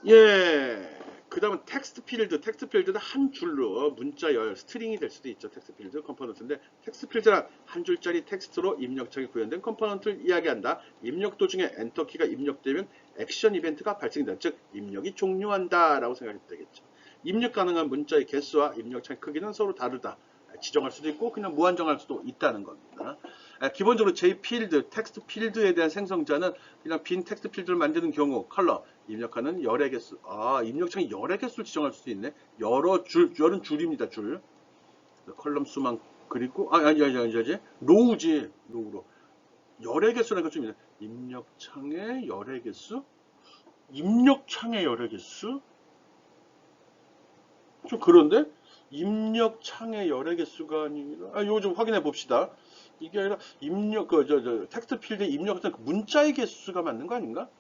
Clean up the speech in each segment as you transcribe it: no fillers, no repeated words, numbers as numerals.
예. 그 다음은 텍스트 필드. 텍스트 필드는 한 줄로 문자열, 스트링이 될 수도 있죠. 텍스트 필드 컴포넌트인데, 텍스트 필드란 한 줄짜리 텍스트로 입력창에 구현된 컴포넌트를 이야기한다. 입력 도중에 엔터키가 입력되면 액션 이벤트가 발생된다. 즉, 입력이 종료한다. 라고 생각해도 되겠죠. 입력 가능한 문자의 개수와 입력창의 크기는 서로 다르다. 지정할 수도 있고, 그냥 무한정할 수도 있다는 겁니다. 기본적으로 JField, 텍스트 필드에 대한 생성자는 그냥 빈 텍스트 필드를 만드는 경우, 컬러, 입력하는 열의 개수. 입력창이 열의 개수를 지정할 수도 있네. 열은 줄입니다, 줄. 컬럼 수만, 그리고, 로우지, 로우로. 열의 개수라는 것좀 있네. 입력창의 열의 개수? 입력창의 열의 개수? 좀 그런데? 입력창의 열의 개수가 아니라, 이거 좀 확인해 봅시다. 이게 아니라, 텍스트 필드에 입력했던 그 문자의 개수가 맞는 거 아닌가?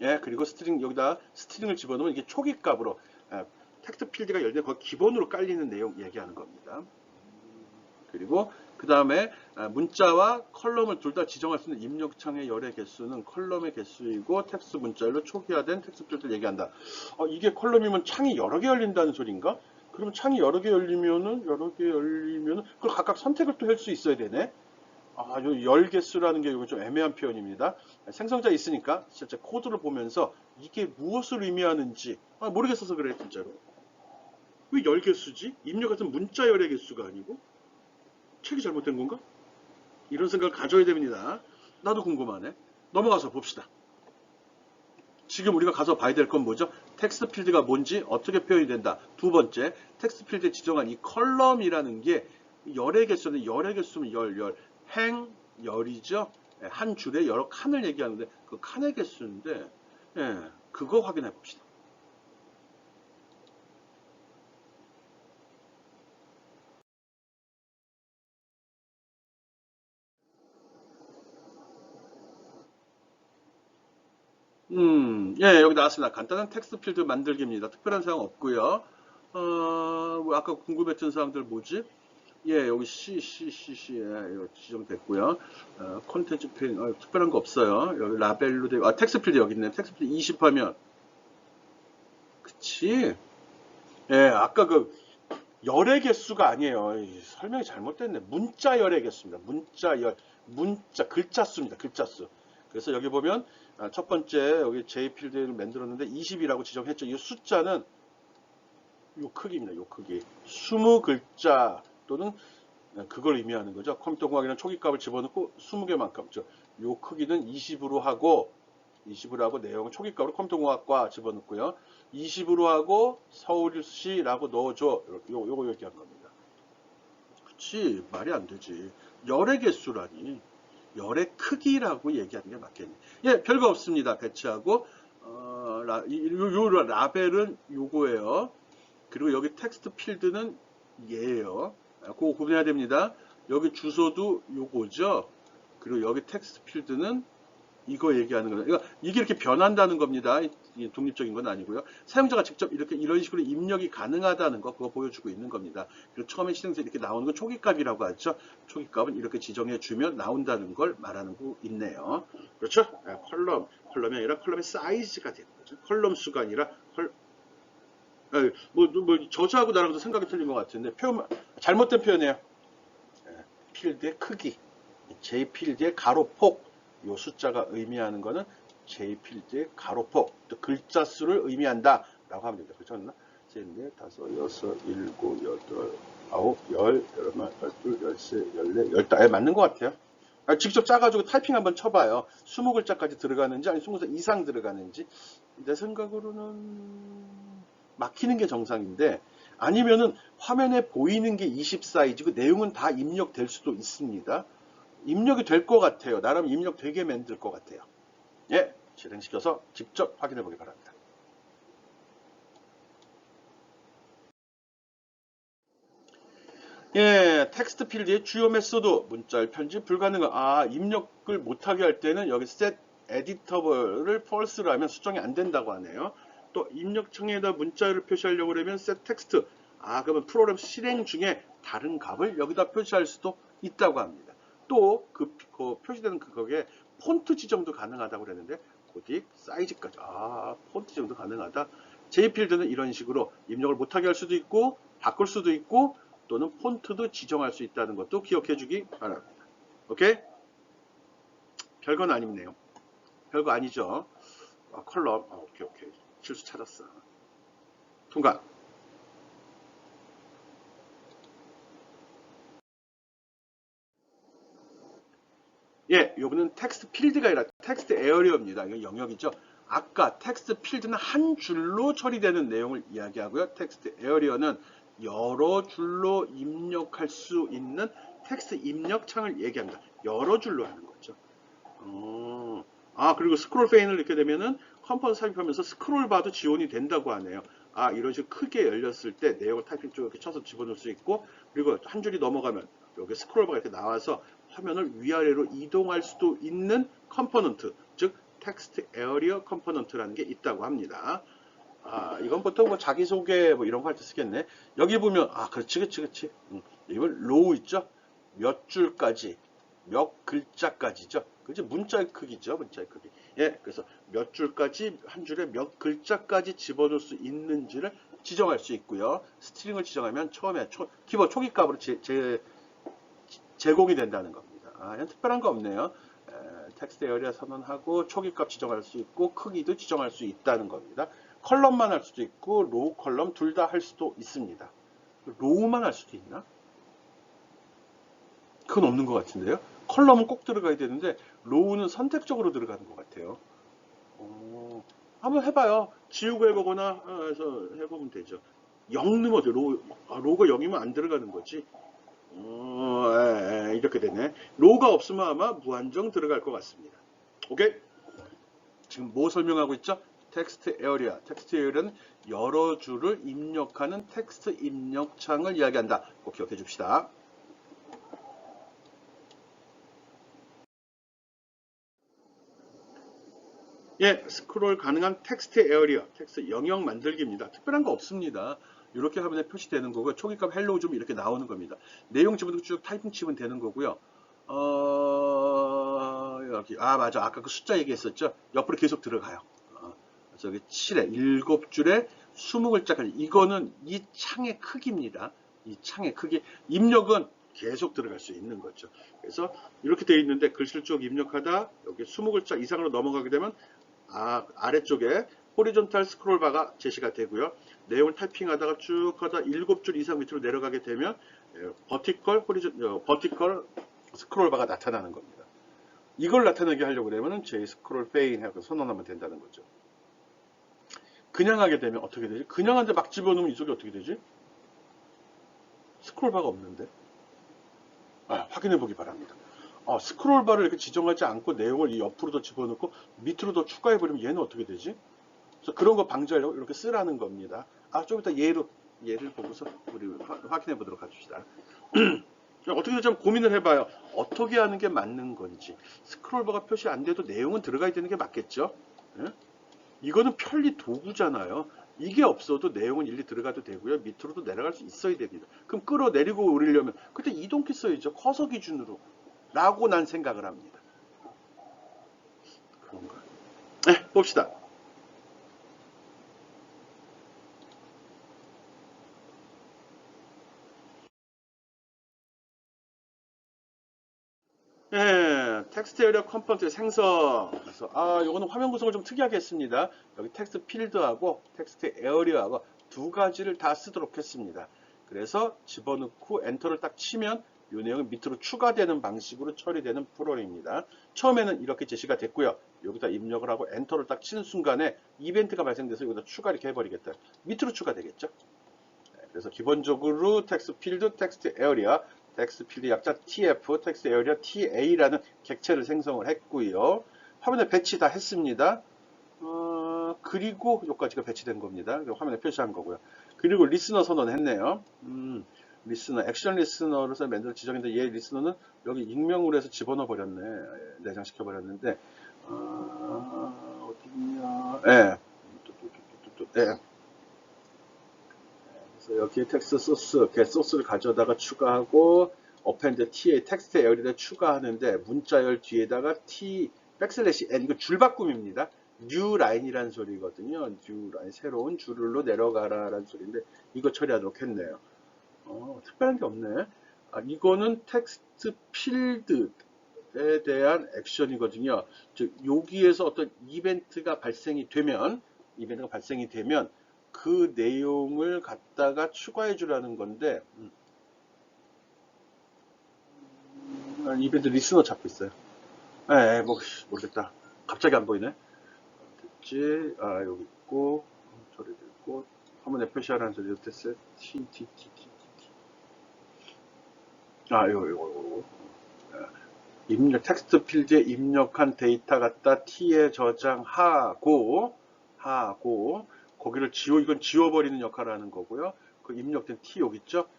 예, 그리고 여기다 스트링을 집어넣으면 이게 초기 값으로, 텍스트 필드가 열리면 거기 기본으로 깔리는 내용 얘기하는 겁니다. 그리고 그 다음에 문자와 컬럼을 둘 다 지정할 수 있는 입력창의 열의 개수는 컬럼의 개수이고 텍스트 문자열로 초기화된 텍스트 필드를 얘기한다. 이게 컬럼이면 창이 여러 개 열린다는 소린가? 그러면 창이 여러 개 열리면은 그걸 각각 선택을 또 할 수 있어야 되네. 요 열 개수라는 게 이거 좀 애매한 표현입니다. 생성자 있으니까 실제 코드를 보면서 이게 무엇을 의미하는지 모르겠어서 그래 진짜로. 왜 열 개수지? 입력했던 문자 열의 개수가 아니고 책이 잘못된 건가? 이런 생각을 가져야 됩니다. 나도 궁금하네. 넘어가서 봅시다. 지금 우리가 가서 봐야 될 건 뭐죠? 텍스트 필드가 뭔지 어떻게 표현이 된다. 두 번째, 텍스트 필드에 지정한 이 컬럼이라는 게 열의 개수는 열의 개수면 열이죠. 한 줄에 여러 칸을 얘기하는데 그 칸의 개수인데 그거 확인해 봅시다. 여기 나왔습니다. 간단한 텍스트 필드 만들기입니다. 특별한 사항 없고요. 뭐 아까 궁금했던 사항들 뭐지? 여기 이거 지정됐고요. 콘텐츠 페인, 특별한 거 없어요. 여기 라벨로 되고, 텍스트 필드 여기 있네. 텍스트 필드 20 하면, 그치? 아까 그 열의 개수가 아니에요. 설명이 잘못됐네. 문자 열의 개수입니다. 글자 수입니다. 글자 수. 그래서 여기 보면 첫 번째 여기 J필드를 만들었는데 20이라고 지정했죠. 이 숫자는 요 크기입니다. 요 크기. 20글자 또는 그걸 의미하는 거죠. 컴퓨터 공학이라는 초기값을 집어넣고 20개만큼. 요 크기는 20으로 하고 내용은 초기값으로 컴퓨터 공학과 집어넣고요. 20으로 하고 서울시라고 넣어줘. 요거 얘기한 겁니다. 그치, 말이 안 되지. 열의 개수라니. 열의 크기라고 얘기하는 게 맞겠네. 별거 없습니다. 배치하고 요 라벨은 요거예요. 그리고 여기 텍스트 필드는 얘예요. 그거 구분해야 됩니다. 여기 주소도 요거죠. 그리고 여기 텍스트 필드는 이거 얘기하는 거예요. 이게 이렇게 변한다는 겁니다. 독립적인 건 아니고요. 사용자가 직접 이런 식으로 입력이 가능하다는 거 그거 보여주고 있는 겁니다. 그리고 처음에 실행서 이렇게 나오는 건 초기값이라고 하죠. 초기값은 이렇게 지정해 주면 나온다는 걸 말하는 거 있네요. 그렇죠? 컬럼이 아니라 컬럼의 사이즈가 되는 거죠. 컬럼 수가 아니라 저자하고 나랑도 생각이 틀린 것 같은데 잘못된 표현이에요. 필드의 크기, J필드의 가로폭, 요 숫자가 의미하는 거는 J필드의 가로폭, 또 글자 수를 의미한다 라고 하면 됩니다. 그렇죠? 셋, 넷, 다섯, 여섯, 일곱, 여덟, 아홉, 열, 열하나, 열둘, 열세, 열네, 열다. 맞는 것 같아요. 직접 짜가지고 타이핑 한번 쳐봐요. 20글자까지 들어가는지 아니 20글자 이상 들어가는지. 내 생각으로는 막히는 게 정상인데 아니면은 화면에 보이는 게 20 사이즈고 내용은 다 입력될 수도 있습니다. 입력이 될 것 같아요. 나름 입력 되게 만들 것 같아요. 실행시켜서 직접 확인해 보기 바랍니다. 텍스트 필드의 주요 메소드, 문자열 편집 불가능한, 입력을 못하게 할 때는 여기 set editable false로 하면 수정이 안 된다고 하네요. 또 입력창에다 문자열을 표시하려고 그러면 set text, 그러면 프로그램 실행 중에 다른 값을 여기다 표시할 수도 있다고 합니다. 또 그 표시되는 거기에 폰트 지정도 가능하다고 그랬는데 고딕, 사이즈까지. 폰트 정도 가능하다. J필드는 이런 식으로 입력을 못하게 할 수도 있고, 바꿀 수도 있고, 또는 폰트도 지정할 수 있다는 것도 기억해 주기 바랍니다. 오케이? 별건 아니네요. 별거 아니죠. 컬럼. 오케이. 실수 찾았어. 통과. 예, 요거는 텍스트 필드가 아니라 텍스트 에어리어입니다. 이건 영역이죠. 아까 텍스트 필드는 한 줄로 처리되는 내용을 이야기하고요. 텍스트 에어리어는 여러 줄로 입력할 수 있는 텍스트 입력 창을 얘기합니다. 여러 줄로 하는 거죠. 그리고 스크롤 페인을 넣게 되면은 컴포넌트 삽입하면서 스크롤 바도 지원이 된다고 하네요. 이런 식으로 크게 열렸을 때 내용을 타이핑 쪽에 이렇게 쳐서 집어넣을 수 있고, 그리고 한 줄이 넘어가면 여기 스크롤 바가 이렇게 나와서 화면을 위아래로 이동할 수도 있는 컴포넌트, 즉 텍스트 에어리어 컴포넌트라는 게 있다고 합니다. 이건 보통 뭐 자기소개 뭐 이런 거 할 때 쓰겠네. 여기 보면 그렇지. 이건 로우 있죠? 몇 줄까지, 몇 글자까지죠. 그죠? 문자의 크기죠. 문자의 크기. 예, 그래서 몇 줄까지, 한 줄에 몇 글자까지 집어넣을 수 있는지를 지정할 수 있고요. 스트링을 지정하면 처음에 키보드 초기값으로 제공이 된다는 겁니다. 이건 특별한 거 없네요. 텍스트 에어리어 선언하고 초기값 지정할 수 있고 크기도 지정할 수 있다는 겁니다. 컬럼만 할 수도 있고 로우 컬럼 둘 다 할 수도 있습니다. 로우만 할 수도 있나? 그건 없는 것 같은데요. 컬럼은 꼭 들어가야 되는데 로우는 선택적으로 들어가는 것 같아요. 한번 해봐요. 지우고 해보거나 해서 해보면 되죠. 0 넣으면 돼. 로우가 0이면 안 들어가는 거지. 이렇게 되네. 로우가 없으면 아마 무한정 들어갈 것 같습니다. 오케이? 지금 뭐 설명하고 있죠? 텍스트 에어리어. 텍스트 에어리어는 여러 줄을 입력하는 텍스트 입력 창을 이야기한다. 꼭 기억해 줍시다. 예, 스크롤 가능한 텍스트 에어리어, 텍스트 영역 만들기입니다. 특별한 거 없습니다. 이렇게 화면에 표시되는 거고, 초기값 헬로우 좀 이렇게 나오는 겁니다. 내용 집어넣고 쭉 타이핑 치면 되는 거고요. 여기, 맞아. 아까 그 숫자 얘기했었죠? 옆으로 계속 들어가요. 저기 7에, 7줄에 20글자까지. 이거는 이 창의 크기입니다. 이 창의 크기. 입력은 계속 들어갈 수 있는 거죠. 그래서 이렇게 되어 있는데 글씨를 쭉 입력하다 여기 20글자 이상으로 넘어가게 되면 아래쪽에 호리존탈 스크롤 바가 제시가 되고요. 내용을 타이핑하다가 쭉 하다 7줄 이상 밑으로 내려가게 되면 버티컬 스크롤 바가 나타나는 겁니다. 이걸 나타내게 하려고 그러면 J 스크롤 페인 하고 선언하면 된다는 거죠. 그냥 하게 되면 어떻게 되지? 그냥 한데 막 집어넣으면 이쪽이 어떻게 되지? 스크롤 바가 없는데. 확인해 보기 바랍니다. 스크롤 바를 이렇게 지정하지 않고 내용을 이 옆으로 더 집어넣고 밑으로 더 추가해 버리면 얘는 어떻게 되지? 그래서 그런 거 방지하려고 이렇게 쓰라는 겁니다. 좀 이따 예를 보고서 우리 확인해 보도록 합시다. 어떻게 좀 고민을 해봐요. 어떻게 하는 게 맞는 건지. 스크롤 바가 표시 안 돼도 내용은 들어가야 되는 게 맞겠죠? 예? 이거는 편리 도구잖아요. 이게 없어도 내용은 일리 들어가도 되고요. 밑으로도 내려갈 수 있어야 됩니다. 그럼 끌어내리고 오리려면 그때 이동키 써야죠. 커서 기준으로. 라고 난 생각을 합니다. 그런가? 네, 봅시다. 예, 텍스트 에어리어 컴포넌트 생성. 그래서 요거는 화면 구성을 좀 특이하게 했습니다. 여기 텍스트 필드하고 텍스트 에어리어하고 두 가지를 다 쓰도록 했습니다. 그래서 집어넣고 엔터를 딱 치면 이 내용이 밑으로 추가되는 방식으로 처리되는 프로그램입니다. 처음에는 이렇게 제시가 됐고요. 여기다 입력을 하고 엔터를 딱 치는 순간에 이벤트가 발생돼서 여기다 추가 이렇게 해버리겠다. 밑으로 추가되겠죠. 그래서 기본적으로 텍스트 필드, 텍스트 에어리어, 텍스트 필드 약자 TF, 텍스트 에어리어 TA라는 객체를 생성을 했고요. 화면에 배치 다 했습니다. 그리고 여기까지가 배치된 겁니다. 화면에 표시한 거고요. 그리고 리스너 선언했네요. 리스너, 액션 리스너로서 만들어 지정인데 얘 리스너는 여기 익명으로 해서 집어넣어 버렸네. 내장시켜 버렸는데 어디냐? 예. 예. 그래서 여기에 텍스트 소스, get 소스를 가져다가 추가하고 append t에 텍스트 에어리를 추가하는데 문자열 뒤에다가 t 백슬래시 n 이거 줄바꿈입니다. new line이라는 소리거든요. new line, 새로운 줄로 내려가라라는 소리인데 이거 처리하도록 했네요. 특별한 게 없네. 이거는 텍스트 필드에 대한 액션이거든요. 즉 여기에서 어떤 이벤트가 발생이 되면 그 내용을 갖다가 추가해 주라는 건데 이벤트 리스너 찾고 있어요. 뭐 모르겠다. 갑자기 안 보이네. 됐지? 여기 있고 저리 있고 한번 표시하라는 소리 됐어요. 요거. 입력 텍스트 필드에 입력한 데이터 갖다 T에 저장하고 거기를 이건 지워버리는 역할을 하는 거고요. 그 입력된 T 여기 있죠?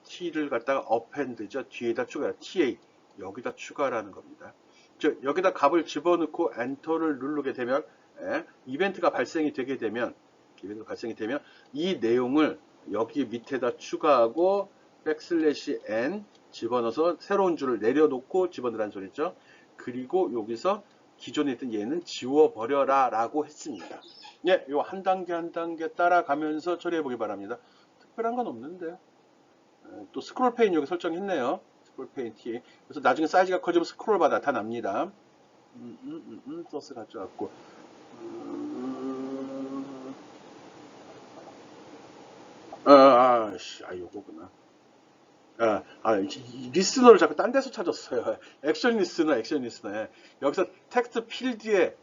T를 갖다가 append죠. 뒤에다 추가, TA 여기다 추가라는 겁니다. 즉 여기다 값을 집어넣고 엔터를 누르게 되면 이벤트가 발생이 되면 이 내용을 여기 밑에다 추가하고 \n 집어넣어서 새로운 줄을 내려놓고 집어넣으라는 소리죠. 그리고 여기서 기존에 있던 얘는 지워버려라 라고 했습니다. 예, 요 한 단계 한 단계 따라가면서 처리해 보기 바랍니다. 특별한 건 없는데요. 또 스크롤 페인 여기 설정했네요. 스크롤 페인 T. 그래서 나중에 사이즈가 커지면 스크롤바 나타납니다. 소스 가져왔고. 요거구나. 리스너를 자꾸 딴 데서 찾았어요. 액션 리스너. 여기서 텍스트 필드에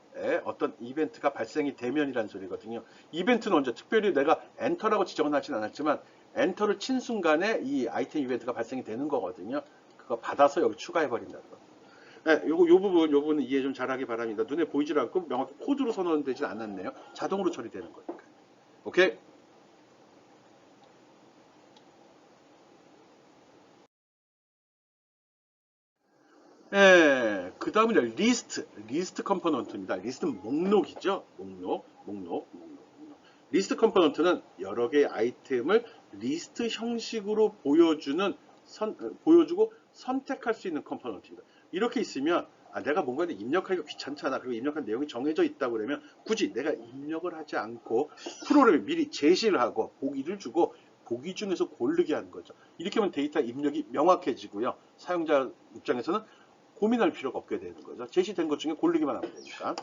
어떤 이벤트가 발생이 되면이라는 소리거든요. 이벤트는 언제? 특별히 내가 엔터라고 지정은 하진 않았지만 엔터를 친 순간에 이 아이템 이벤트가 발생이 되는 거거든요. 그거 받아서 여기 추가해 버린다는 거. 요 부분은 이해 좀 잘하기 바랍니다. 눈에 보이질 않고 명확히 코드로 선언되진 않았네요. 자동으로 처리되는 거니까. 오케이? 그 다음은 리스트 컴포넌트입니다. 리스트는 목록이죠. 목록. 리스트 컴포넌트는 여러 개의 아이템을 리스트 형식으로 보여주고 선택할 수 있는 컴포넌트입니다. 이렇게 있으면 내가 뭔가를 입력하기가 귀찮잖아. 그리고 입력한 내용이 정해져 있다고 그러면 굳이 내가 입력을 하지 않고 프로그램에 미리 제시를 하고 보기를 주고 보기 중에서 고르게 하는 거죠. 이렇게 하면 데이터 입력이 명확해지고요. 사용자 입장에서는 고민할 필요가 없게 되는 거죠. 제시된 것 중에 고르기만 하면 되니까.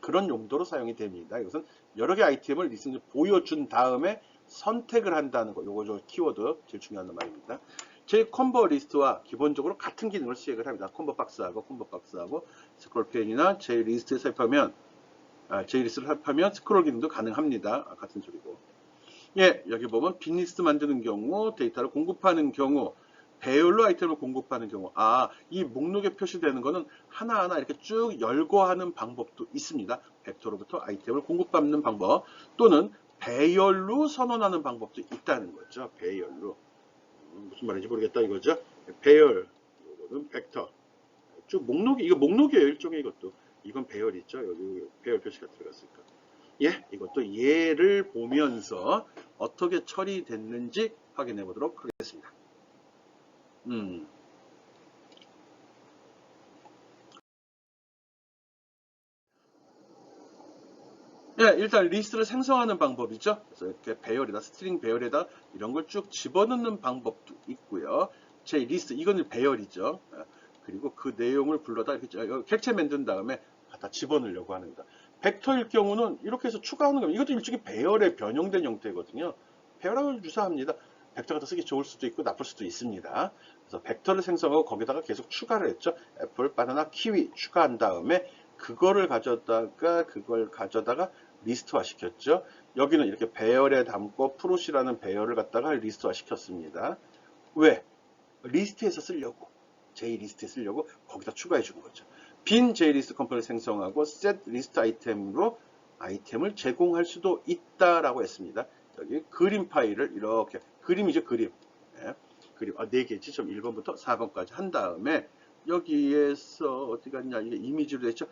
그런 용도로 사용이 됩니다. 이것은 여러 개 아이템을 리스트에 보여준 다음에 선택을 한다는 거. 요거 저 키워드 제일 중요한 말입니다. 제 콤보 리스트와 기본적으로 같은 기능을 수행을 합니다. 콤보 박스하고 스크롤 페인이나 제 리스트에 삽입하면 리스트를 삽입하면 스크롤 기능도 가능합니다. 같은 소리고. 여기 보면 빈 리스트 만드는 경우, 데이터를 공급하는 경우, 배열로 아이템을 공급하는 경우, 이 목록에 표시되는 거는 하나하나 이렇게 쭉 열고 하는 방법도 있습니다. 벡터로부터 아이템을 공급받는 방법, 또는 배열로 선언하는 방법도 있다는 거죠. 배열로. 무슨 말인지 모르겠다 이거죠. 배열, 이거는 벡터. 쭉 이거 목록이에요. 일종의 이것도. 이건 배열이죠. 여기 배열 표시가 들어갔으니까. 이것도 예를 보면서 어떻게 처리됐는지 확인해 보도록 하겠습니다. 일단 리스트를 생성하는 방법이죠. 그래서 이렇게 배열에다, 스트링 배열에다 이런 걸 쭉 집어넣는 방법도 있고요. 제 리스트, 이거는 배열이죠. 그리고 그 내용을 불러다 이렇게 객체 만든 다음에 갖다 집어넣으려고 합니다. 벡터일 경우는 이렇게 해서 추가하는 겁니다. 이것도 일종의 배열에 변형된 형태거든요. 배열하고 유사합니다. 벡터 갖다 쓰기 좋을 수도 있고 나쁠 수도 있습니다. 그래서 벡터를 생성하고 거기다가 계속 추가를 했죠. 애플, 바나나, 키위 추가한 다음에 그걸 가져다가 리스트화 시켰죠. 여기는 이렇게 배열에 담고 프로시라는 배열을 갖다가 리스트화 시켰습니다. 왜? 리스트에서 쓰려고. JList에 쓰려고 거기다 추가해 준 거죠. 빈 JList 컴포넌트 생성하고 set list 아이템으로 아이템을 제공할 수도 있다라고 했습니다. 여기 그림 파일을 이렇게, 그림이죠, 그림. 그림 4개지. 1번부터 4번까지 한 다음에 여기에서 어디 갔냐, 이게 이미지로 됐죠.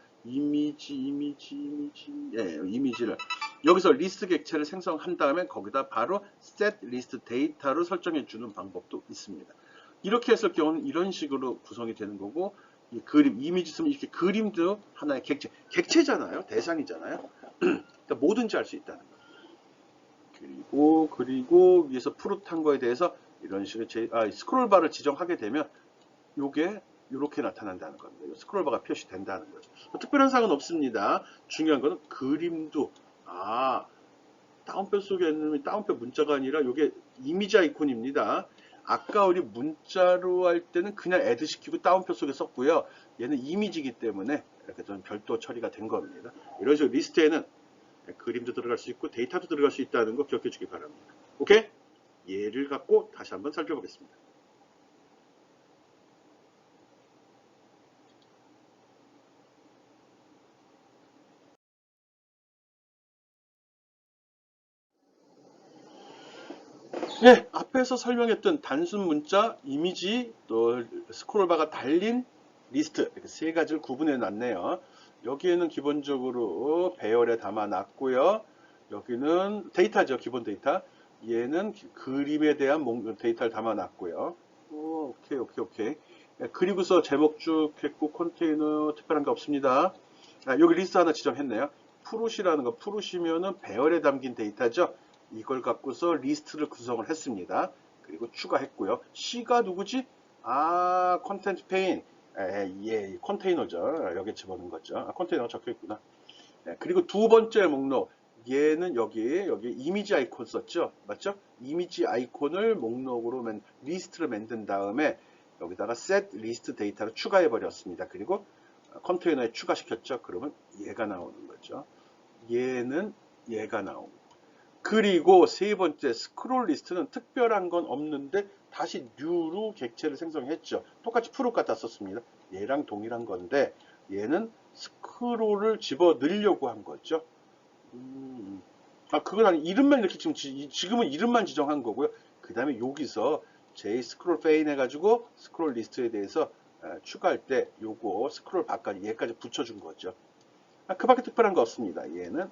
이미지를 여기서 리스트 객체를 생성한 다음에 거기다 바로 set list 데이터로 설정해 주는 방법도 있습니다. 이렇게 했을 경우는 이런 식으로 구성이 되는 거고, 이 그림, 이미지 쓰면 이렇게 그림도 하나의 객체잖아요. 대상이잖아요. 그러니까 뭐든지 할 수 있다는 거예요. 그리고 위에서 푸릇한 거에 대해서 이런 식으로 스크롤바를 지정하게 되면 요게 이렇게 나타난다는 겁니다. 스크롤바가 표시된다는 거죠. 특별한 사항은 없습니다. 중요한 거는 그림도 다운표 속에 있는 다운표 문자가 아니라 이게 이미지 아이콘입니다. 아까 우리 문자로 할 때는 그냥 애드 시키고 다운표 속에 썼고요. 얘는 이미지이기 때문에 이렇게 좀 별도 처리가 된 겁니다. 이런 식으로 리스트에는 그림도 들어갈 수 있고 데이터도 들어갈 수 있다는 거 기억해 주기 바랍니다. 오케이? 얘를 갖고 다시 한번 살펴보겠습니다. 네, 앞에서 설명했던 단순 문자, 이미지, 또 스크롤바가 달린 리스트 이렇게 세 가지를 구분해 놨네요. 여기에는 기본적으로 배열에 담아 놨고요. 여기는 데이터죠, 기본 데이터. 얘는 그림에 대한 데이터를 담아 놨고요. 오케이. 그리고서 제목 쭉 했고 컨테이너 특별한 게 없습니다. 여기 리스트 하나 지정했네요. 푸릇이라는 거, 푸릇이면은 배열에 담긴 데이터죠. 이걸 갖고서 리스트를 구성을 했습니다. 그리고 추가했고요. C가 누구지? 컨텐트 페인. 컨테이너죠. 여기 집어넣은 거죠. 컨테이너가 적혀 있구나. 그리고 두 번째 목록. 얘는 여기 이미지 아이콘 썼죠? 맞죠? 이미지 아이콘을 목록으로 리스트를 만든 다음에 여기다가 set list 데이터를 추가해 버렸습니다. 그리고 컨테이너에 추가시켰죠? 그러면 얘가 나오는 거죠. 얘는 얘가 나옵니다. 그리고 세 번째 스크롤 리스트는 특별한 건 없는데 다시 new로 객체를 생성했죠. 똑같이 푸릇 갖다 썼습니다. 얘랑 동일한 건데 얘는 스크롤을 집어 넣으려고 한 거죠. 그건 아니 이름만 이렇게 지금은 이름만 지정한 거고요. 그 다음에 여기서 j 스크롤 페인 해가지고 스크롤 리스트에 대해서 추가할 때 요거 스크롤 바까지 얘까지 붙여준 거죠. 그 밖에 특별한 거 없습니다. 얘는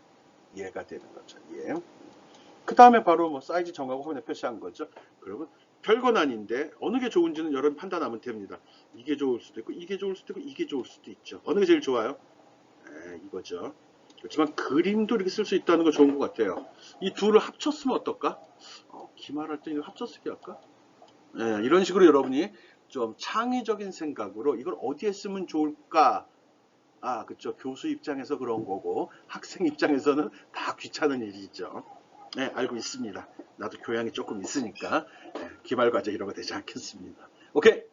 얘가 되는 거죠. 얘. 그 다음에 바로 뭐 사이즈 정하고 화면에 표시한 거죠. 그러면 별건 아닌데 어느 게 좋은지는 여러분 판단하면 됩니다. 이게 좋을 수도 있고 이게 좋을 수도 있고 이게 좋을 수도 있죠. 어느 게 제일 좋아요? 이거죠. 그렇지만 그림도 이렇게 쓸 수 있다는 거 좋은 것 같아요. 이 둘을 합쳤으면 어떨까? 기말할 때 이거 합쳐쓰기 할까? 이런 식으로 여러분이 좀 창의적인 생각으로 이걸 어디에 쓰면 좋을까? 그쵸. 교수 입장에서 그런 거고 학생 입장에서는 다 귀찮은 일이죠. 네, 알고 있습니다. 나도 교양이 조금 있으니까 기말 과제 이런 거 되지 않겠습니다. 오케이.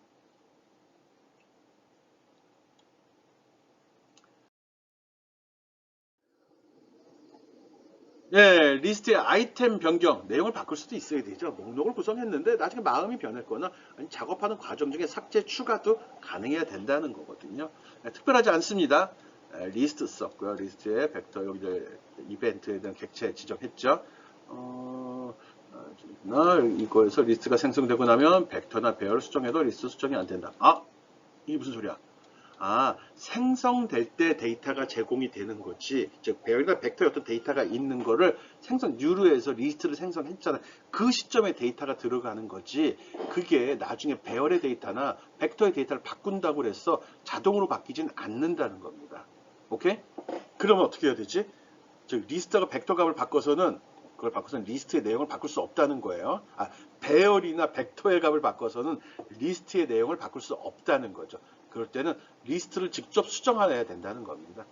리스트의 아이템 변경, 내용을 바꿀 수도 있어야 되죠. 목록을 구성했는데 나중에 마음이 변했거나 아니, 작업하는 과정 중에 삭제, 추가도 가능해야 된다는 거거든요. 특별하지 않습니다. 리스트 썼고요. 리스트에 벡터 여기 이벤트에 대한 객체 지정했죠. 이거에서 리스트가 생성되고 나면 벡터나 배열 수정해도 리스트 수정이 안 된다. 이게 무슨 소리야? 생성될 때 데이터가 제공이 되는 거지. 즉 배열이나 벡터의 어떤 데이터가 있는 거를 뉴로에서 리스트를 생성했잖아. 그 시점에 데이터가 들어가는 거지. 그게 나중에 배열의 데이터나 벡터의 데이터를 바꾼다고 해서 자동으로 바뀌진 않는다는 겁니다. 오케이? 그러면 어떻게 해야 되지? 즉 리스트가 벡터 값을 바꿔서는 그걸 바꿔서는 리스트의 내용을 바꿀 수 없다는 거예요. 배열이나 벡터의 값을 바꿔서는 리스트의 내용을 바꿀 수 없다는 거죠. 그럴 때는 리스트를 직접 수정해야 된다는 겁니다.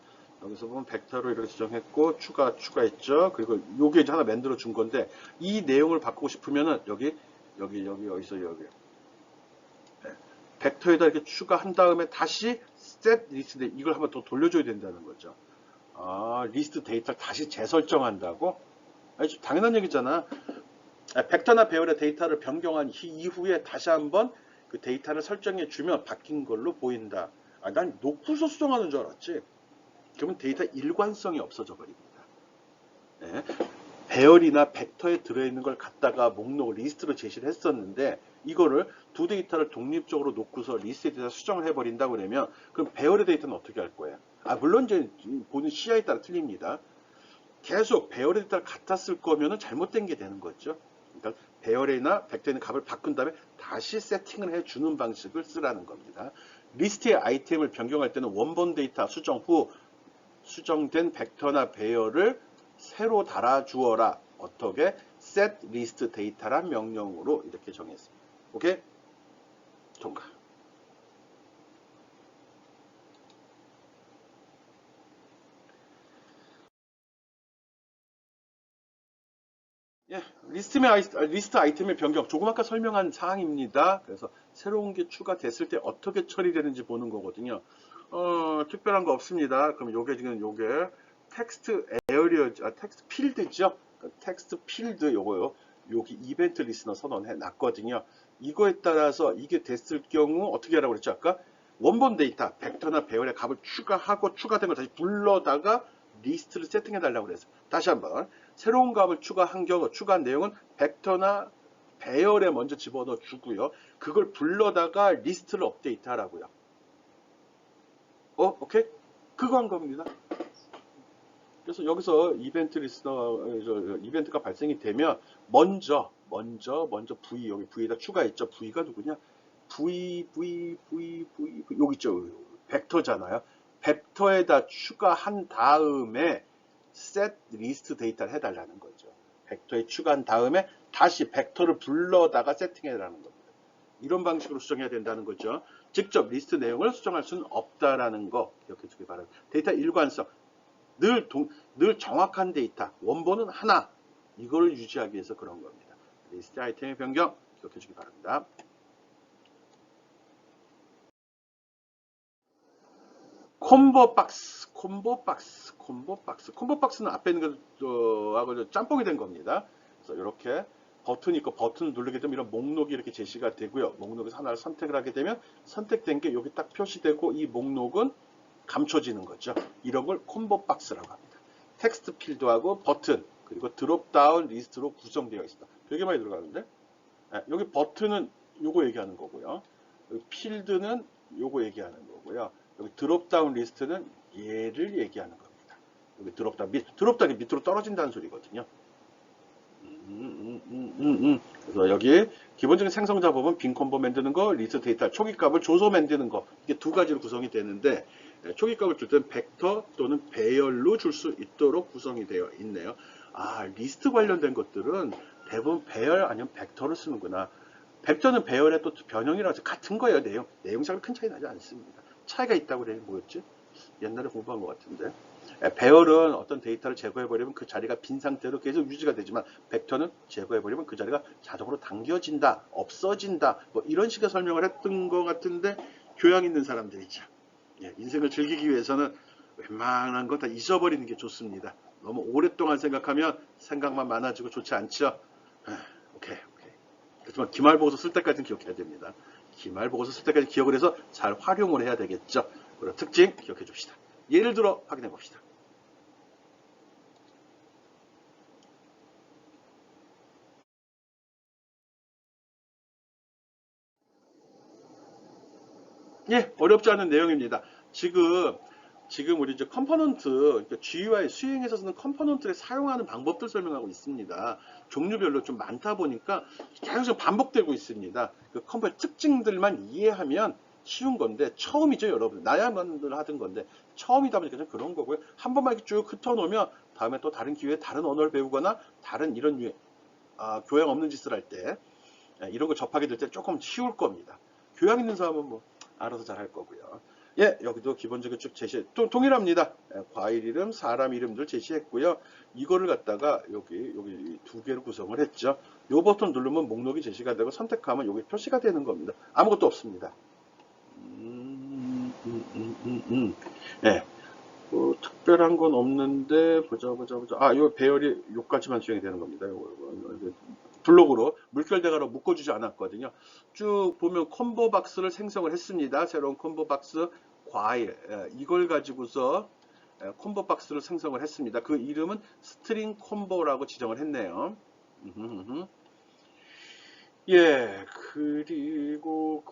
여기서 보면 벡터로 이렇게 수정했고 추가했죠. 그리고 요게 이제 하나 만들어 준 건데 이 내용을 바꾸고 싶으면은 여기서 여기 벡터에다 이렇게 추가한 다음에 다시 set 리스트 이걸 한번 더 돌려줘야 된다는 거죠. 리스트 데이터를 다시 재설정한다고? 당연한 얘기잖아. 벡터나 배열의 데이터를 변경한 이후에 다시 한번 그 데이터를 설정해 주면 바뀐 걸로 보인다. 난 놓고서 수정하는 줄 알았지. 그러면 데이터 일관성이 없어져 버립니다. 배열이나 벡터에 들어있는 걸 갖다가 목록 리스트로 제시를 했었는데 이거를 두 데이터를 독립적으로 놓고서 리스트에 대해서 수정을 해버린다 그러면 그럼 배열의 데이터는 어떻게 할 거예요? 물론 이제 보는 CI에 따라 틀립니다. 계속 배열의 데이터를 갖다 쓸 거면은 잘못된 게 되는 거죠. 그러니까 배열이나 벡터에 있는 값을 바꾼 다음에 다시 세팅을 해주는 방식을 쓰라는 겁니다. 리스트의 아이템을 변경할 때는 원본 데이터 수정 후 수정된 벡터나 배열을 새로 달아주어라. 어떻게? set list data란 명령으로 이렇게 정했습니다. 오케이? 통과. 예, 리스트 아이템의 변경. 조금 아까 설명한 사항입니다. 그래서 새로운 게 추가됐을 때 어떻게 처리되는지 보는 거거든요. 특별한 거 없습니다. 그럼 요게 지금 요게 텍스트 에어리어, 텍스트 필드죠. 텍스트 필드 요거요. 여기 이벤트 리스너 선언해 놨거든요. 이거에 따라서 이게 됐을 경우 어떻게 하라고 그랬죠? 아까 원본 데이터, 벡터나 배열의 값을 추가하고 추가된 걸 다시 불러다가 리스트를 세팅해 달라고 그랬어요. 다시 한번 새로운 값을 추가한 경우 추가한 내용은 벡터나 배열에 먼저 집어넣어 주고요. 그걸 불러다가 리스트를 업데이트 하라고요. 오케이? 그거 한 겁니다. 그래서 여기서 이벤트 리스너, 이벤트가 발생이 되면 먼저 V, 여기 V에다 추가했죠. V가 누구냐? V, 여기 있죠. 벡터잖아요. 벡터에다 추가한 다음에 set list 데이터를 해달라는 거죠. 벡터에 추가한 다음에 다시 벡터를 불러다가 세팅해달라는 겁니다. 이런 방식으로 수정해야 된다는 거죠. 직접 리스트 내용을 수정할 수는 없다라는 거 기억해 주기 바랍니다. 데이터 일관성. 늘 정확한 데이터, 원본은 하나, 이걸 유지하기 위해서 그런 겁니다. 리스트 아이템의 변경 기억해 주기 바랍니다. 콤보 박스는 앞에 있는 거하고 짬뽕이 된 겁니다. 그래서 이렇게 버튼이 있고 버튼을 누르게 되면 이런 목록이 이렇게 제시가 되고요. 목록에서 하나를 선택을 하게 되면 선택된 게 여기 딱 표시되고 이 목록은 감춰지는 거죠. 이런 걸 콤보 박스라고 합니다. 텍스트 필드하고 버튼 그리고 드롭다운 리스트로 구성되어 있습니다. 되게 많이 들어가는데 여기 버튼은 요거 얘기하는 거고요. 여기 필드는 요거 얘기하는 거고요. 여기 드롭다운 리스트는 얘를 얘기하는 겁니다. 여기 드롭다운이 밑으로 떨어진다는 소리거든요. 그래서 여기 기본적인 생성자 법은 빈 콤보 만드는 거, 리스트 데이터 초기값을 줘서 만드는 거 이게 두 가지로 구성이 되는데 초기값을 줄 때는 벡터 또는 배열로 줄 수 있도록 구성이 되어 있네요. 리스트 관련된 것들은 대부분 배열 아니면 벡터를 쓰는구나. 벡터는 배열의 또 변형이라서 같은 거예요. 내용상은 큰 차이 나지 않습니다. 차이가 있다고 그래 뭐였지? 옛날에 공부한 것 같은데. 배열은 어떤 데이터를 제거해버리면 그 자리가 빈 상태로 계속 유지가 되지만 벡터는 제거해버리면 그 자리가 자동으로 당겨진다, 없어진다, 뭐 이런 식의 설명을 했던 것 같은데 교양 있는 사람들이죠. 인생을 즐기기 위해서는 웬만한 거 다 잊어버리는 게 좋습니다. 너무 오랫동안 생각하면 생각만 많아지고 좋지 않죠. 오케이. 그렇지만 기말보고서 쓸 때까지는 기억해야 됩니다. 기말보고서 쓸 때까지 기억을 해서 잘 활용을 해야 되겠죠. 그런 특징 기억해 줍시다. 예를 들어 확인해 봅시다. 어렵지 않은 내용입니다. 지금 우리 이제 컴포넌트, 그러니까 GUI 수행에서 쓰는 컴포넌트를 사용하는 방법들 설명하고 있습니다. 종류별로 좀 많다 보니까 계속 반복되고 있습니다. 그 컴포넌트 특징들만 이해하면 쉬운 건데 처음이죠, 여러분. 나야만들 하던 건데 처음이다 보니까 좀 그런 거고요. 한 번만 이렇게 쭉 흩어놓으면 다음에 또 다른 기회에 다른 언어를 배우거나 다른 이런 교양 없는 짓을 할 때 이런 거 접하게 될 때 조금 쉬울 겁니다. 교양 있는 사람은 뭐 알아서 잘 할 거고요. 여기도 기본적으로 쭉 동일합니다. 과일 이름, 사람 이름들 제시했고요. 이거를 갖다가 여기 두 개로 구성을 했죠. 요 버튼 누르면 목록이 제시가 되고 선택하면 여기 표시가 되는 겁니다. 아무것도 없습니다. 특별한 건 없는데 보자. 요 배열이 요까지만 수행이 되는 겁니다. 블록으로 물결대가로 묶어주지 않았거든요. 쭉 보면 콤보 박스를 생성을 했습니다. 새로운 콤보 박스 과일 이걸 가지고서 콤보 박스를 생성을 했습니다. 그 이름은 스트링 콤보라고 지정을 했네요.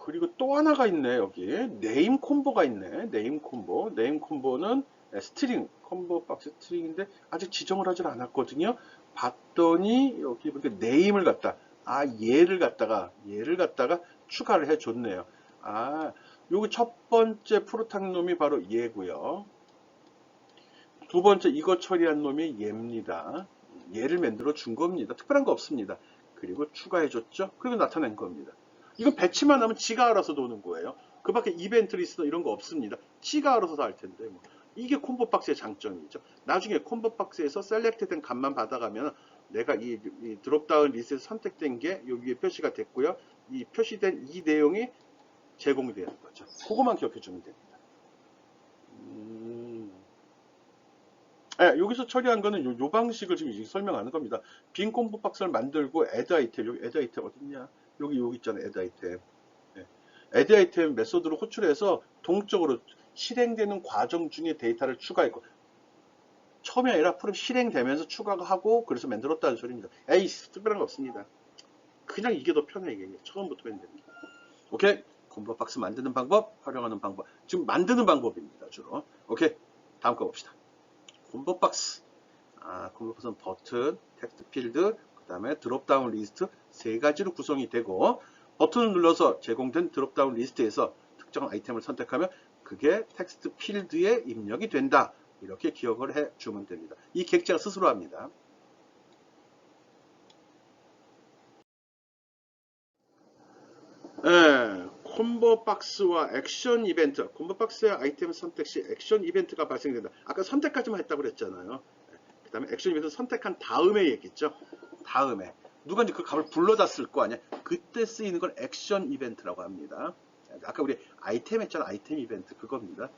그리고 또 하나가 있네. 여기 네임 콤보가 있네. 네임 콤보는 스트링 콤보 박스 스트링인데 아직 지정을 하질 않았거든요. 봤더니 여기 보니까 네임을 갖다 얘를 갖다가 추가를 해줬네요. 여기 첫 번째 프로탁 놈이 바로 얘고요. 두 번째 이거 처리한 놈이 얘입니다. 얘를 만들어 준 겁니다. 특별한 거 없습니다. 그리고 추가해 줬죠. 그리고 나타낸 겁니다. 이건 배치만 하면 지가 알아서 도는 거예요. 그 밖에 이벤트 리스너 이런 거 없습니다. 지가 알아서 다 할 텐데 뭐. 이게 콤보 박스의 장점이죠. 나중에 콤보 박스에서 셀렉트된 값만 받아가면 내가 이 드롭다운 리스트에서 선택된 게 여기에 표시가 됐고요. 이 표시된 이 내용이 제공이 되는 거죠. 그거만 기억해 주면 됩니다. 네, 여기서 처리한 거는 요 방식을 지금 설명하는 겁니다. 빈 콤보 박스를 만들고 애드 아이템, 여기 애드 아이템 어딨냐? 여기 있잖아요. 애드 아이템. 네. 애드 아이템 메소드로 호출해서 동적으로 실행되는 과정 중에 데이터를 추가했고, 처음이 아니라 프로 실행되면서 추가하고 그래서 만들었다는 소리입니다. 에이, 특별한 거 없습니다. 그냥 이게 더 편해, 이게. 처음부터 하면 됩니다. 오케이? 콤보 박스 만드는 방법, 활용하는 방법. 지금 만드는 방법입니다, 주로. 오케이? 다음 거 봅시다. 콤보 박스. 콤보 박스는 버튼, 텍스트 필드, 그 다음에 드롭다운 리스트 세 가지로 구성이 되고, 버튼을 눌러서 제공된 드롭다운 리스트에서 특정 아이템을 선택하면 그게 텍스트 필드에 입력이 된다. 이렇게 기억을 해주면 됩니다. 이 객체가 스스로 합니다. 네, 콤보 박스와 액션 이벤트. 콤보 박스의 아이템 선택 시 액션 이벤트가 발생된다. 아까 선택까지만 했다고 그랬잖아요. 그 다음에 액션 이벤트 선택한 다음에 얘기했죠. 다음에. 누가 이제 그 값을 불러다 쓸 거 아니야. 그때 쓰이는 걸 액션 이벤트라고 합니다. 아까 우리 아이템 했잖아. 아이템 이벤트. 그겁니다.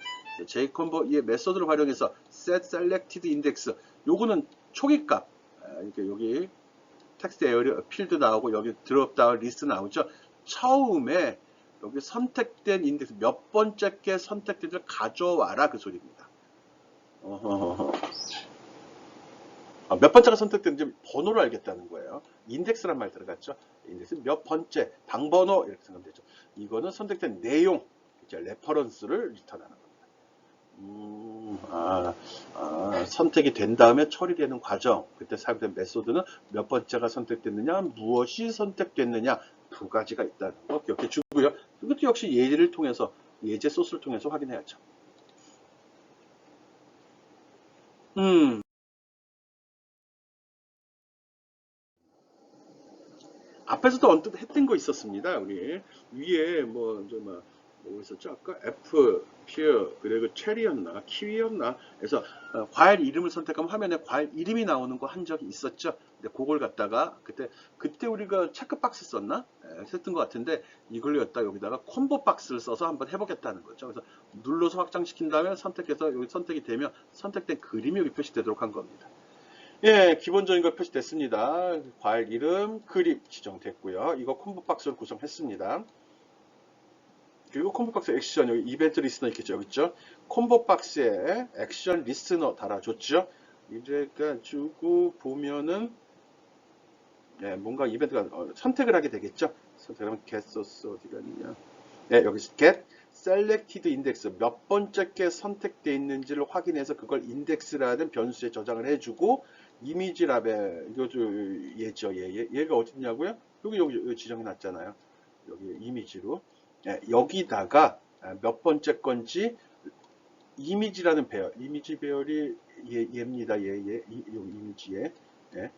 J콤보의 메소드를 활용해서 set selected index. 요거는 초기값. 이렇게 여기 텍스트 에어리어 필드 나오고 여기 드롭다운 리스트 나오죠. 처음에 여기 선택된 인덱스 몇 번째 게 선택된지를 가져와라 그 소리입니다. 몇 번째가 선택된지 번호를 알겠다는 거예요. 인덱스란 말 들어갔죠. 인덱스 몇 번째, 방번호 이렇게 생각하면 되죠. 이거는 선택된 내용, 이제 레퍼런스를 리턴하는 겁니다. 선택이 된 다음에 처리되는 과정, 그때 사용된 메소드는 몇 번째가 선택됐느냐, 무엇이 선택됐느냐, 두 가지가 있다는 거 기억해 주고요. 이것도 역시 예제를 통해서, 예제 소스를 통해서 확인해야죠. 앞에서도 언뜻 했던 거 있었습니다. 우리 위에 뭐 있었죠? 아까 애플, 피어, 그리고 체리였나, 키위였나. 그래서 과일 이름을 선택하면 화면에 과일 이름이 나오는 거 한 적이 있었죠. 근데 그걸 갖다가 그때 우리가 체크박스 썼나? 했던 것 같은데 이걸 갖다 여기다가 콤보 박스를 써서 한번 해보겠다는 거죠. 그래서 눌러서 확장시킨 다음에 선택해서 여기 선택이 되면 선택된 그림이 여기 표시되도록 한 겁니다. 예, 기본적인 거 표시됐습니다. 과일 이름, 그림 지정됐고요. 이거 콤보 박스를 구성했습니다. 그리고 콤보 박스 액션, 여기 이벤트 리스너 있겠죠, 여기 있죠? 콤보 박스에 액션 리스너 달아줬죠? 이제가 주고 보면은, 예, 뭔가 이벤트가 선택을 하게 되겠죠? 선택하면 get source 어디가 있냐? 예, 여기 get selected index 몇 번째 게 선택되어 있는지를 확인해서 그걸 인덱스라는 변수에 저장을 해주고 이미지 라벨 이거 얘죠. 얘가 어디 있냐고요? 여기 지정해 놨잖아요. 여기 이미지로 예, 여기다가 몇 번째 건지 이미지라는 배열, 이미지 배열이 얘입니다. 여기 이미지에 예.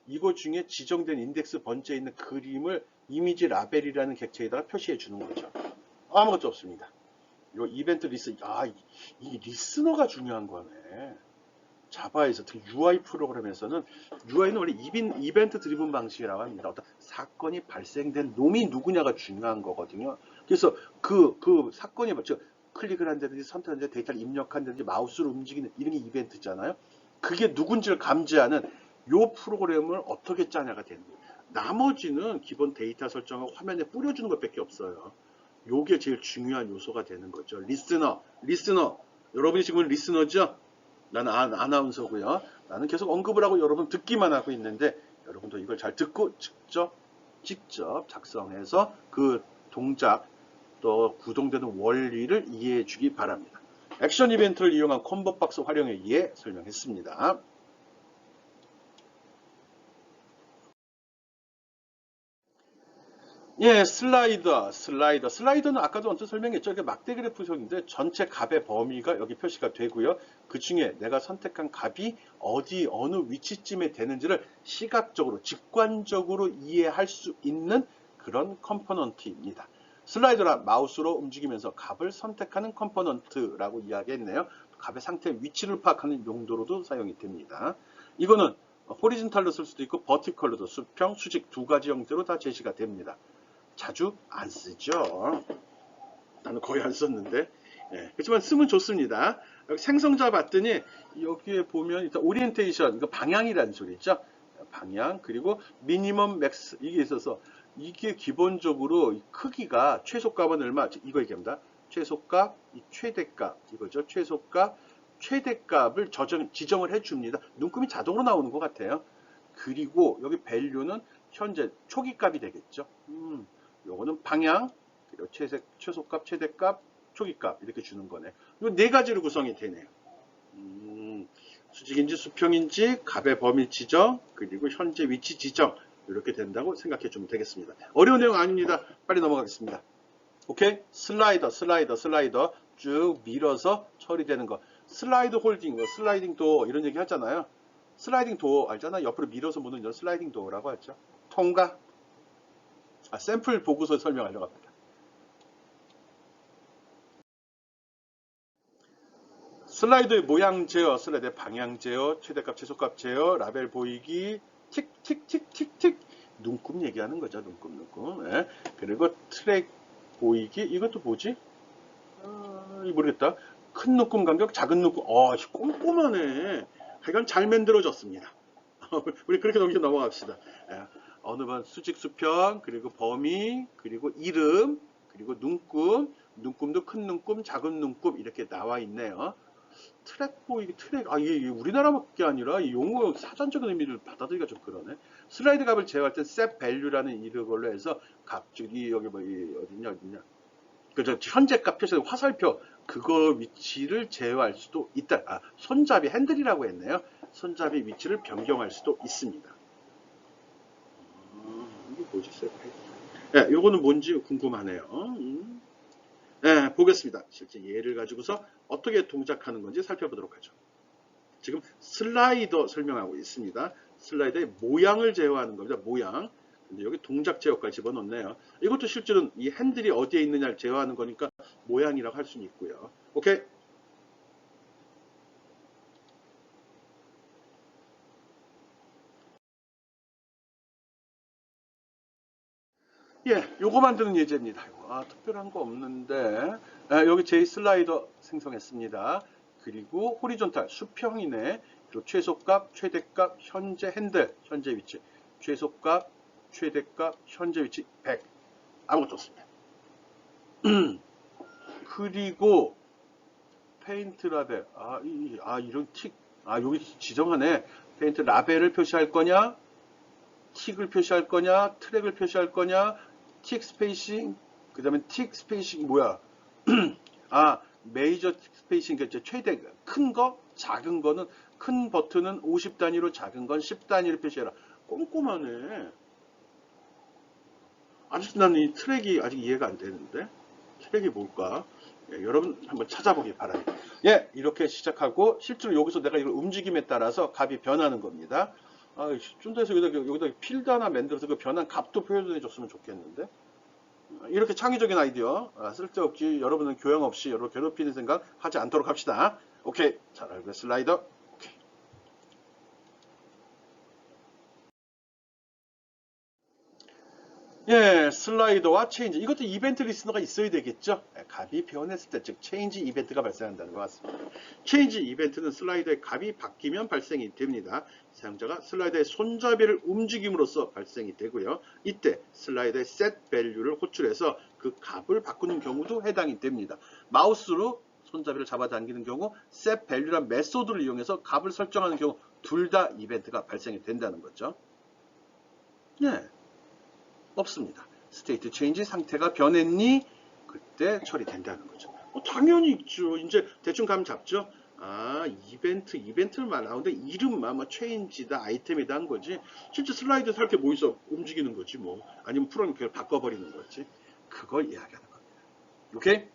이거 중에 지정된 인덱스 번째에 있는 그림을 이미지 라벨이라는 객체에다가 표시해 주는 거죠. 아무것도 없습니다. 요 이벤트 리스, 이 리스너가 중요한 거네. 자바에서 특히 UI 프로그램에서는 UI는 원래 이벤트 드리븐 방식이라고 합니다. 어떤 사건이 발생된 놈이 누구냐가 중요한 거거든요. 그래서 그 사건이 즉 클릭을 한다든지 선택한다든지 데이터를 입력한다든지 마우스를 움직이는 이런 게 이벤트잖아요. 그게 누군지를 감지하는 요 프로그램을 어떻게 짜냐가 되는 거예요. 나머지는 기본 데이터 설정하고 화면에 뿌려주는 것밖에 없어요. 요게 제일 중요한 요소가 되는 거죠. 리스너. 여러분이 지금 리스너죠? 나는 아나운서고요. 나는 계속 언급을 하고 여러분 듣기만 하고 있는데 여러분도 이걸 잘 듣고 직접 작성해서 그 동작 또 구동되는 원리를 이해해 주기 바랍니다. 액션 이벤트를 이용한 콤보 박스 활용에 의해 설명했습니다. 예, 슬라이더는 아까도 언뜻 설명했죠. 이게 막대 그래프형인데 전체 값의 범위가 여기 표시가 되고요. 그 중에 내가 선택한 값이 어느 위치쯤에 되는지를 시각적으로, 직관적으로 이해할 수 있는 그런 컴포넌트입니다. 슬라이더라 마우스로 움직이면서 값을 선택하는 컴포넌트라고 이야기했네요. 값의 상태, 위치를 파악하는 용도로도 사용이 됩니다. 이거는 호리즌탈로 쓸 수도 있고 버티컬로도 수평, 수직 두 가지 형태로 다 제시가 됩니다. 자주 안 쓰죠. 나는 거의 안 썼는데. 예, 그렇지만 쓰면 좋습니다. 여기 생성자 봤더니 여기에 보면 일단 오리엔테이션, 이거 방향이라는 소리죠. 방향, 그리고 미니멈 맥스 이게 있어서 이게 기본적으로 크기가 최소값은 얼마? 이거 얘기합니다. 최소값, 최대값 이거죠. 최소값, 최대값을 지정을 해줍니다. 눈금이 자동으로 나오는 것 같아요. 그리고 여기 밸류는 현재 초기값이 되겠죠. 요거는 방향, 그리고 최소값, 최대값, 초기값 이렇게 주는 거네. 이 네 가지로 구성이 되네요. 수직인지 수평인지 값의 범위 지정, 그리고 현재 위치 지정 이렇게 된다고 생각해 주면 되겠습니다. 어려운 내용 아닙니다. 빨리 넘어가겠습니다. 오케이? 슬라이더 쭉 밀어서 처리되는 거. 슬라이드 홀딩, 슬라이딩 도어 이런 얘기 하잖아요. 슬라이딩 도어 알잖아. 옆으로 밀어서 무는 이런 슬라이딩 도어라고 하죠. 통과. 샘플 보고서 설명하려고 합니다. 슬라이드의 모양 제어, 슬라이드의 방향 제어, 최대값, 최소값 제어, 라벨 보이기, 틱틱틱틱틱, 눈금 얘기하는 거죠. 눈금. 예. 그리고 트랙 보이기, 이것도 뭐지? 모르겠다. 큰 눈금 간격, 작은 눈금. 꼼꼼하네. 하여간 잘 만들어졌습니다. 우리 그렇게 넘어갑시다. 예. 어느 번 수직 수평, 그리고 범위, 그리고 이름, 그리고 눈금도 큰 눈금, 작은 눈금 이렇게 나와 있네요. 트랙 보이기, 이게 우리나라밖에 아니라 이 용어 사전적인 의미를 받아들이기가 좀 그러네. 슬라이드 값을 제어할 땐 set value라는 이걸로 해서 여기 어디냐. 그저 현재 값 표시된 화살표 그거 위치를 제어할 수도 있다. 손잡이 핸들이라고 했네요. 손잡이 위치를 변경할 수도 있습니다. 이게 뭐지? 네, 요거는 뭔지 궁금하네요. 네, 보겠습니다. 실제 예를 가지고서 어떻게 동작하는 건지 살펴보도록 하죠. 지금 슬라이더 설명하고 있습니다. 슬라이더의 모양을 제어하는 겁니다. 모양. 근데 여기 동작 제어까지 집어넣네요. 이것도 실제로는 이 핸들이 어디에 있느냐를 제어하는 거니까 모양이라고 할 수는 있고요. 오케이. 예, 요거 만드는 예제입니다. 특별한 거 없는데 여기 제 슬라이더 생성했습니다. 그리고 호리존탈 수평이네. 그리고 최소값, 최대값, 현재 핸들, 현재 위치. 최소값, 최대값, 현재 위치 100. 아무것도 없습니다. 그리고 페인트 라벨. 이런 틱. 여기 지정하네. 페인트 라벨을 표시할 거냐? 틱을 표시할 거냐? 트랙을 표시할 거냐? 틱 스페이싱, 그 다음에 틱 스페이싱 뭐야? 메이저 스페이싱, 최대, 큰 거, 작은 거는, 큰 버튼은 50단위로 작은 건 10단위로 표시해라. 꼼꼼하네. 아직도 나는 이 트랙이 아직 이해가 안 되는데. 트랙이 뭘까? 예, 여러분 한번 찾아보기 바랍니다. 예, 이렇게 시작하고, 실제로 여기서 내가 이걸 움직임에 따라서 값이 변하는 겁니다. 좀 더 해서 여기다 필드 하나 만들어서 그 변한 값도 표현해 줬으면 좋겠는데. 이렇게 창의적인 아이디어 쓸데없지 여러분은 교양 없이 여러분 괴롭히는 생각 하지 않도록 합시다. 오케이. 자, 라벨 슬라이더. 오케이. 예, 슬라이더와 체인지. 이것도 이벤트 리스너가 있어야 되겠죠? 값이 변했을 때, 즉 체인지 이벤트가 발생한다는 것 같습니다. 체인지 이벤트는 슬라이더의 값이 바뀌면 발생이 됩니다. 사용자가 슬라이더의 손잡이를 움직임으로써 발생이 되고요. 이때 슬라이더의 set value를 호출해서 그 값을 바꾸는 경우도 해당이 됩니다. 마우스로 손잡이를 잡아당기는 경우 set value란 메소드를 이용해서 값을 설정하는 경우 둘 다 이벤트가 발생이 된다는 거죠. 예. 없습니다. 스테이트 체인지 상태가 변했니? 그때 처리된다는 거죠. 당연히 있죠. 이제 대충 감 잡죠. 아, 이벤트만 나오는데 이름만 뭐 체인지다, 아이템이다 한 거지. 실제 슬라이드에서 할 게 뭐 있어? 움직이는 거지 뭐. 아니면 프로그램 그걸 바꿔버리는 거지. 그걸 이야기하는 겁니다. 오케이?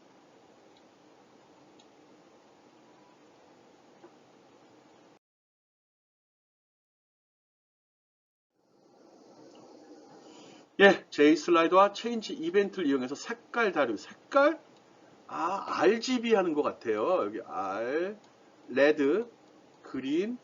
예, J 슬라이더와 체인지 이벤트를 이용해서 색깔 다루기. 색깔? 아, RGB 하는 것 같아요. 여기 R, 레드, 그린,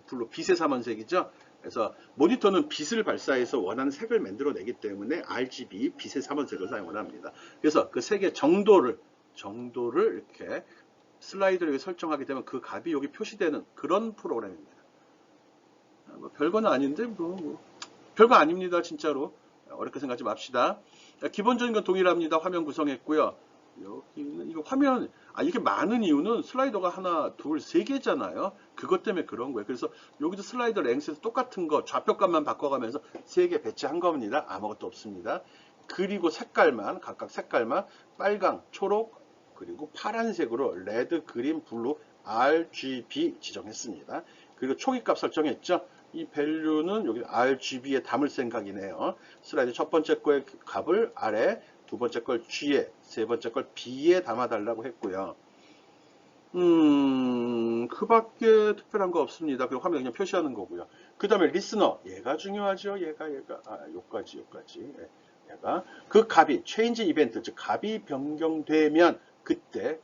블루, 빛의 삼원색이죠. 그래서 모니터는 빛을 발사해서 원하는 색을 만들어내기 때문에 RGB, 빛의 삼원색을 사용을 합니다. 그래서 그 색의 정도를 이렇게 슬라이드를 설정하게 되면 그 값이 여기 표시되는 그런 프로그램입니다. 뭐 별거는 아닌데 별거 아닙니다, 진짜로. 어렵게 생각하지 맙시다. 기본적인 건 동일합니다. 화면 구성했고요. 여기는 이거 화면 이렇게 많은 이유는 슬라이더가 하나, 둘, 세 개잖아요. 그것 때문에 그런 거예요. 그래서 여기도 슬라이더 랭스에서 똑같은 거 좌표값만 바꿔가면서 세 개 배치한 겁니다. 아무것도 없습니다. 그리고 색깔만 각각 색깔만 빨강, 초록 그리고 파란색으로 레드, 그린, 블루, RGB 지정했습니다. 그리고 초기값 설정했죠. 이 밸류는 여기 RGB에 담을 생각이네요. 슬라이드 첫 번째 거의 값을 아래, 두 번째 걸 G에, 세 번째 걸 B에 담아달라고 했고요. 그 밖에 특별한 거 없습니다. 그리고 화면 그냥 표시하는 거고요. 그 다음에 리스너, 얘가 중요하죠. 얘가. 요까지. 예, 얘가. 그 값이, 체인지 이벤트, 즉, 값이 변경되면, 그때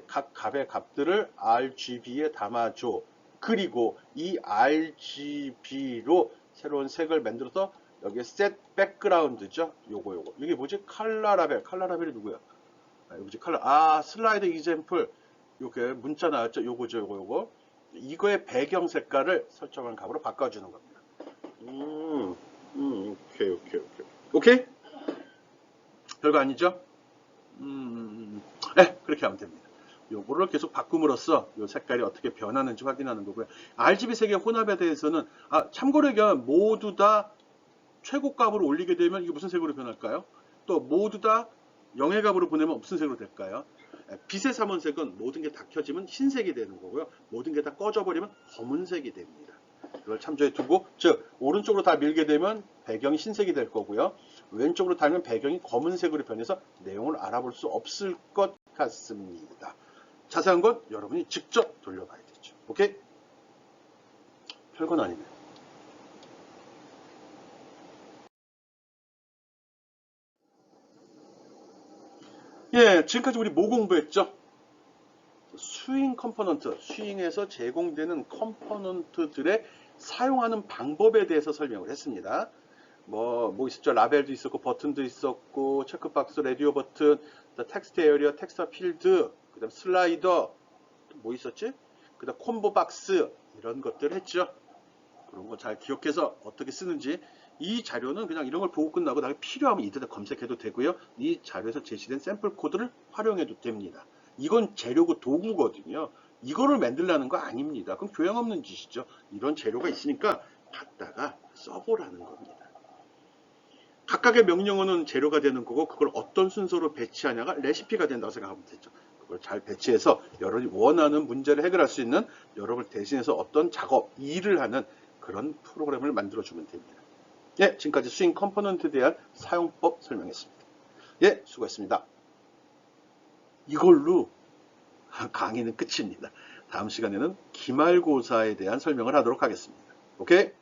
각 값의 값들을 RGB에 담아줘. 그리고 이 RGB로 새로운 색을 만들어서 여기에 set background죠. 요거. 이게 뭐지? 컬러 라벨. 컬러 라벨이 누구야? 여기 컬러. 슬라이드 이젠플. 요게 문자 나왔죠? 요거. 이거의 배경 색깔을 설정한 값으로 바꿔주는 겁니다. 오케이. 오케이? 별거 아니죠? 네, 그렇게 하면 됩니다. 요거를 계속 바꿈으로써 요 색깔이 어떻게 변하는지 확인하는 거고요. RGB 색의 혼합에 대해서는 참고로 얘기하면 모두 다 최고값으로 올리게 되면 이게 무슨 색으로 변할까요? 또 모두 다 0의 값으로 보내면 무슨 색으로 될까요? 빛의 삼원색은 모든 게 다 켜지면 흰색이 되는 거고요. 모든 게 다 꺼져버리면 검은색이 됩니다. 그걸 참조해 두고, 즉 오른쪽으로 다 밀게 되면 배경이 흰색이 될 거고요. 왼쪽으로 달면 배경이 검은색으로 변해서 내용을 알아볼 수 없을 것 같습니다. 자세한 건 여러분이 직접 돌려봐야 되죠. 오케이? 별건 아니네. 예, 지금까지 우리 뭐 공부했죠? 스윙 컴포넌트, 스윙에서 제공되는 컴포넌트들의 사용하는 방법에 대해서 설명을 했습니다. 뭐 있었죠? 라벨도 있었고, 버튼도 있었고, 체크박스, 라디오 버튼, 텍스트 에어리어, 텍스트 필드, 그 다음 슬라이더, 뭐 있었지? 그 다음 콤보 박스, 이런 것들 했죠? 그런 거 잘 기억해서 어떻게 쓰는지. 이 자료는 그냥 이런 걸 보고 끝나고 나중에 필요하면 인터넷 검색해도 되고요. 이 자료에서 제시된 샘플 코드를 활용해도 됩니다. 이건 재료고 도구거든요. 이거를 만들라는 거 아닙니다. 그럼 교양 없는 짓이죠. 이런 재료가 있으니까 갖다가 써보라는 겁니다. 각각의 명령어는 재료가 되는 거고 그걸 어떤 순서로 배치하냐가 레시피가 된다고 생각하면 되죠. 그걸 잘 배치해서 여러분이 원하는 문제를 해결할 수 있는 여러분을 대신해서 어떤 작업, 일을 하는 그런 프로그램을 만들어주면 됩니다. 예, 지금까지 스윙 컴포넌트에 대한 사용법 설명했습니다. 예, 수고했습니다. 이걸로 강의는 끝입니다. 다음 시간에는 기말고사에 대한 설명을 하도록 하겠습니다. 오케이?